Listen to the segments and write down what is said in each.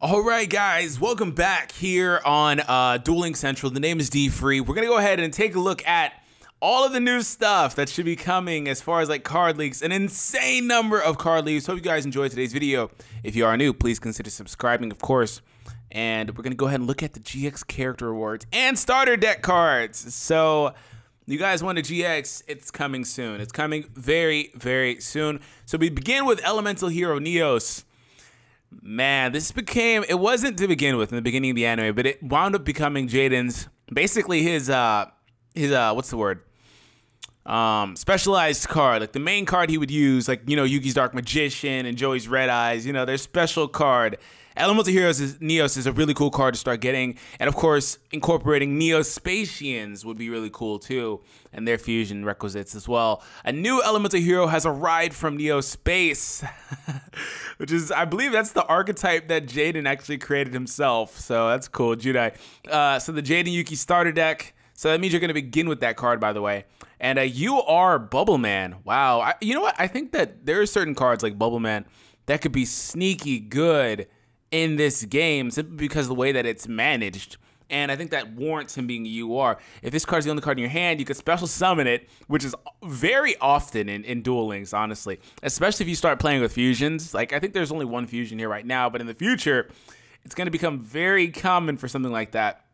All right, guys, welcome back here on Duel Links Central. The name is D-Free. We're going to go ahead and take a look at all of the new stuff that should be coming as far as like card leaks, an insane number of card leaks. Hope you guys enjoyed today's video. If you are new, please consider subscribing, of course. And we're going to go ahead and look at the GX character rewards and starter deck cards. So you guys want a GX, it's coming soon. It's coming very, very soon. So we begin with Elemental Hero Neos. Man, this became, it wasn't to begin with in the beginning of the anime, but it wound up becoming Jaden's, basically his what's the word? Specialized card, like the main card he would use, like, you know, Yuki's Dark Magician and Joey's Red Eyes, you know, their special card. Elemental Heroes Neos is a really cool card to start getting, and of course, incorporating Neospatians would be really cool too, and their fusion requisites as well. A new Elemental Hero has arrived from Neospace, which is, I believe that's the archetype that Jaden actually created himself, so that's cool, Judai. So the Jaden Yuki starter deck, so that means you're going to begin with that card, by the way. And you are Bubble Man. Wow, you know what? I think that there are certain cards like Bubble Man that could be sneaky good in this game simply because of the way that it's managed, and I think that warrants him being a UR. If this card's the only card in your hand, you could special summon it, which is very often in Duel Links, honestly, especially if you start playing with fusions. Like, I think there's only one fusion here right now, but in the future it's going to become very common for something like that.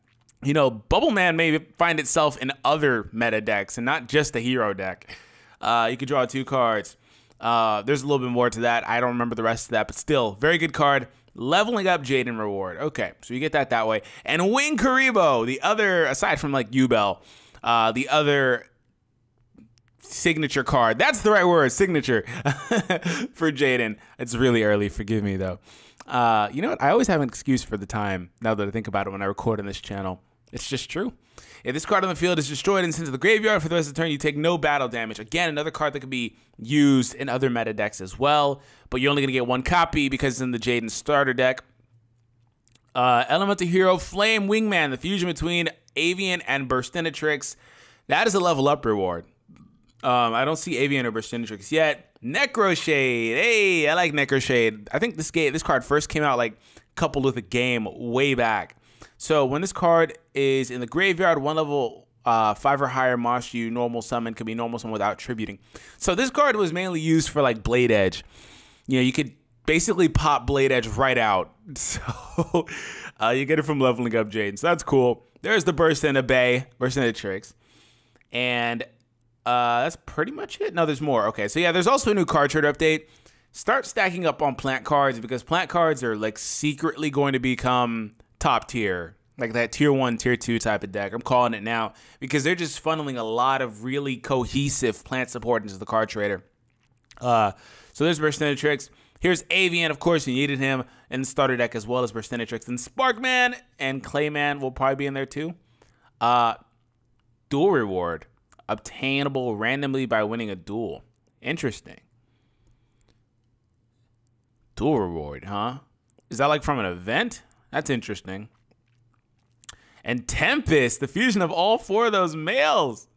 You know, Bubble Man may find itself in other meta decks and not just the hero deck. You could draw 2 cards. There's a little bit more to that. I don't remember the rest of that, but still, very good card. Leveling up Jaden reward. Okay, so you get that way. And Wing Karibo, the other, aside from like Yubel, the other signature card. That's the right word, signature, for Jaden. It's really early, forgive me though. You know what, I always have an excuse for the time, now that I think about it, when I record on this channel. It's just true. If this card on the field is destroyed and sent to the graveyard for the rest of the turn, you take no battle damage. Again, another card that could be used in other meta decks as well, but you're only going to get 1 copy because it's in the Jaden starter deck. Elemental Hero Flame Wingman, the fusion between Avian and Burstinatrix. That is a level up reward. I don't see Avian or Burstinatrix yet. Necroshade. Hey, I like Necroshade. I think this card first came out like coupled with a game way back. So when this card is in the graveyard, 1 level 5 or higher monster you normal summon can be normal summon without tributing. So this card was mainly used for like Blade Edge. You know, you could basically pop Blade Edge right out. So you get it from leveling up Jaden. So that's cool. There's the Burstinatrix. And that's pretty much it. No, there's more. Okay, so yeah, there's also a new card trade update. Start stacking up on plant cards, because plant cards are like secretly going to become top tier, like that tier 1, tier 2 type of deck. I'm calling it now because they're just funneling a lot of really cohesive plant support into the card trader. So there's Burstinatrix. Here's Avian, of course, you needed him in the starter deck as well as Burstinatrix. And Sparkman and Clayman will probably be in there too. Duel reward, obtainable randomly by winning a duel. Interesting. Duel reward, huh? Is that like from an event? That's interesting. And Tempest, the fusion of all 4 of those males.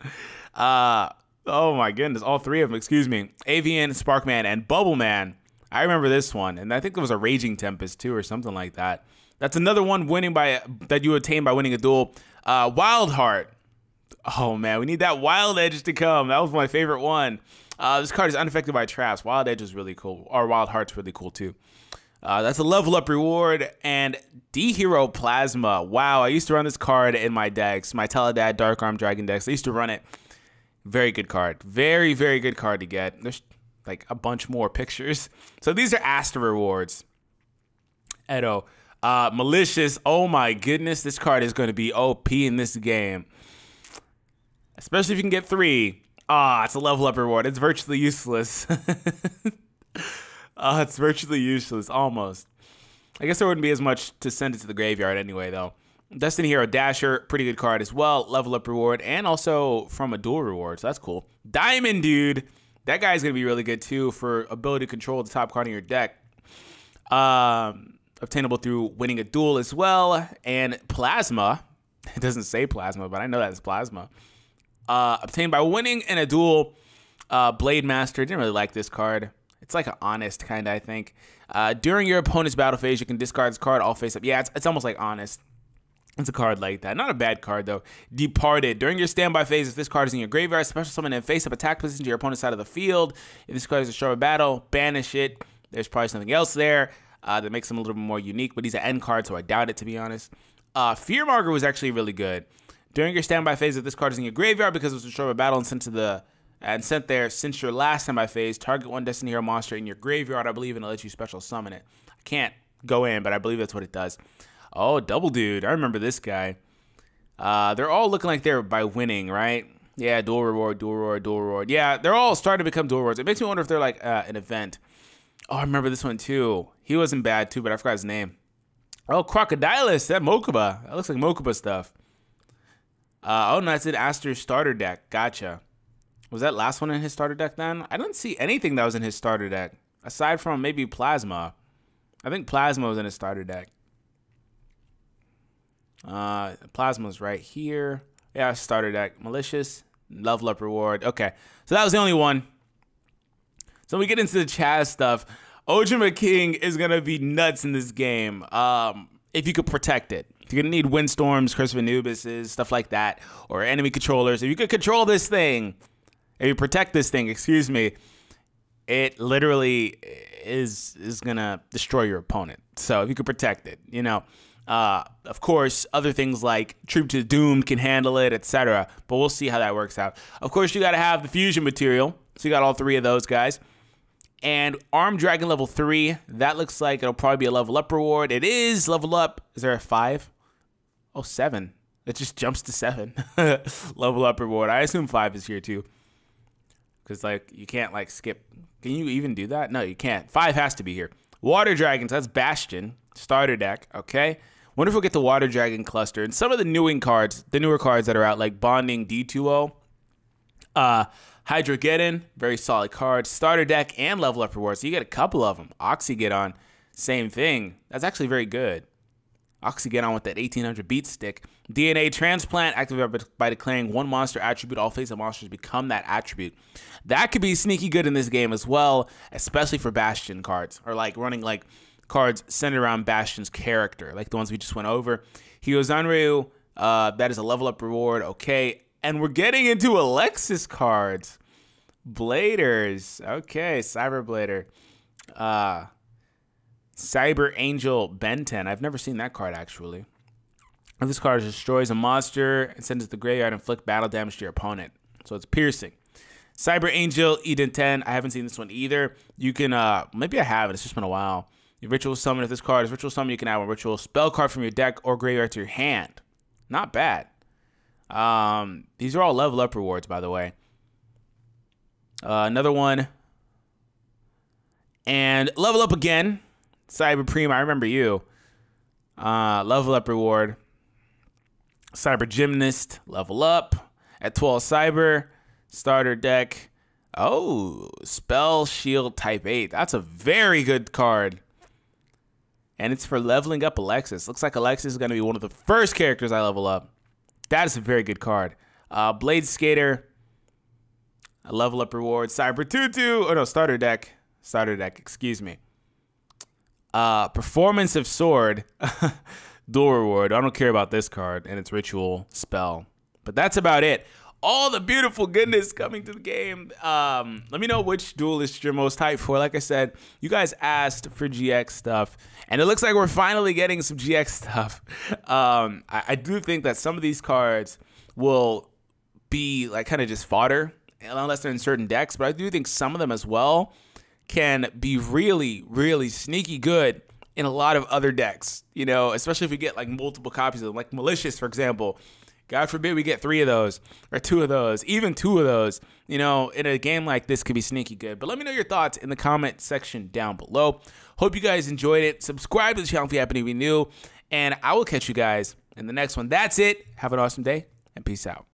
Oh my goodness, all 3 of them, excuse me. Avian, Sparkman, and Bubbleman. I remember this one, and I think there was a Raging Tempest too, or something like that. That's another one that you attain by winning a duel. Wild Heart. Oh man, we need that Wild Edge to come. That was my favorite one. This card is unaffected by traps. Wild Edge is really cool, or Wild Heart's really cool too. That's a level up reward. And D-Hero Plasma. Wow, I used to run this card in my decks, my Teledad Dark Arm Dragon decks. I used to run it. Very good card. Very, very good card to get. There's like a bunch more pictures. So these are Asta rewards. Edo. Malicious. Oh my goodness, this card is going to be OP in this game. Especially if you can get 3. It's a level up reward. It's virtually useless. It's virtually useless, almost. I guess there wouldn't be as much to send it to the graveyard anyway, though. Destiny Hero Dasher, pretty good card as well. Level up reward, and also from a duel reward, so that's cool. Diamond Dude. That guy's going to be really good, too, for ability to control the top card in your deck. Obtainable through winning a duel as well. And Plasma. It doesn't say Plasma, but I know that's Plasma. Obtained by winning in a duel. Blade Master. Didn't really like this card. It's like an honest kind of, I think. During your opponent's battle phase, you can discard this card all face up. Yeah, it's almost like honest. It's a card like that. Not a bad card, though. Departed. During your standby phase, if this card is in your graveyard, special summon and face-up attack position to your opponent's side of the field. If this card is a short of battle, banish it. There's probably something else there that makes him a little bit more unique, but he's an end card, so I doubt it, to be honest. Fearmonger was actually really good. During your standby phase, if this card is in your graveyard because it was a short of battle and sent there since your last standby phase, target one Destiny Hero monster in your graveyard, I believe, and it'll let you special summon it. I can't go in, but I believe that's what it does. Oh, Double Dude. I remember this guy. They're all looking like they're by winning, right? Yeah, dual reward, dual reward, dual reward. Yeah, they're all starting to become dual rewards. It makes me wonder if they're like an event. Oh, I remember this one too. He wasn't bad too, but I forgot his name. Oh, Crocodilus. That Mokuba. That looks like Mokuba stuff. Oh, no, that's an Aster starter deck. Gotcha. Was that last one in his starter deck then? I don't see anything that was in his starter deck. Aside from maybe Plasma. I think Plasma was in his starter deck. Plasma's right here. Yeah, starter deck. Malicious. Level up reward. Okay. So that was the only one. So we get into the Chazz stuff. Ojama King is going to be nuts in this game. If you could protect it. You're going to need Windstorms, Curse of Anubises, stuff like that. Or enemy controllers. If you could control this thing. If you protect this thing, excuse me. It literally is going to destroy your opponent. So if you could protect it, you know. Of course, other things like Troop to Doom can handle it, etc. But we'll see how that works out. Of course, you got to have the fusion material. So you got all three of those guys. And Armed Dragon level 3. That looks like it'll probably be a level up reward. It is level up. Is there a 5? Oh, 7. It just jumps to 7. Level up reward. I assume 5 is here too. Because like you can't like skip. Can you even do that? No, you can't. 5 has to be here. Water Dragons. That's Bastion. Starter deck. Okay. Wonder if we'll get the Water Dragon cluster. And some of the newer cards that are out, like Bonding D2O, Hydrogeddon, very solid card. Starter deck and level up rewards. So you get a couple of them. Oxygeddon, same thing. That's actually very good. Oxygeddon with that 1800 beat stick. DNA Transplant, activated by declaring one monster attribute. All face-up monsters become that attribute. That could be sneaky good in this game as well, especially for Bastion cards, or like running like cards centered around Bastion's character, like the ones we just went over. Hyozanryu, that is a level up reward. Okay, and we're getting into Alexis cards. Bladers. Okay, Cyber Blader. Cyber Angel Benten. I've never seen that card actually. If this card destroys a monster and sends it to the graveyard, inflict battle damage to your opponent. So it's piercing. Cyber Angel Eden 10. I haven't seen this one either. You can maybe I have it. It's just been a while. Your ritual summon. If this card is ritual summon, you can add one ritual spell card from your deck or graveyard to your hand. Not bad. These are all level up rewards, by the way. Another one. And level up again. Cyber Prime, I remember you. Level up reward. Cyber Gymnast, level up. At 12 Cyber. Starter deck. Oh, Spell Shield Type 8. That's a very good card. And it's for leveling up Alexis. Looks like Alexis is going to be one of the first characters I level up. That is a very good card. Blade Skater. A level up reward. Cyber Tutu. Oh, no, starter deck. Starter deck, excuse me. Performance of Sword. Dual reward. I don't care about this card and its ritual spell. But that's about it. All the beautiful goodness coming to the game. Let me know which duelist you're most hyped for. Like I said, you guys asked for GX stuff, and it looks like we're finally getting some GX stuff. I do think that some of these cards will be like kind of just fodder, unless they're in certain decks, but I do think some of them as well can be really, really sneaky good in a lot of other decks, you know, especially if we get like multiple copies of them, like Malicious, for example. God forbid we get 3 of those or 2 of those, even 2 of those, you know, in a game like this could be sneaky good. But let me know your thoughts in the comment section down below. Hope you guys enjoyed it. Subscribe to the channel if you happen to be new, and I will catch you guys in the next one. That's it. Have an awesome day and peace out.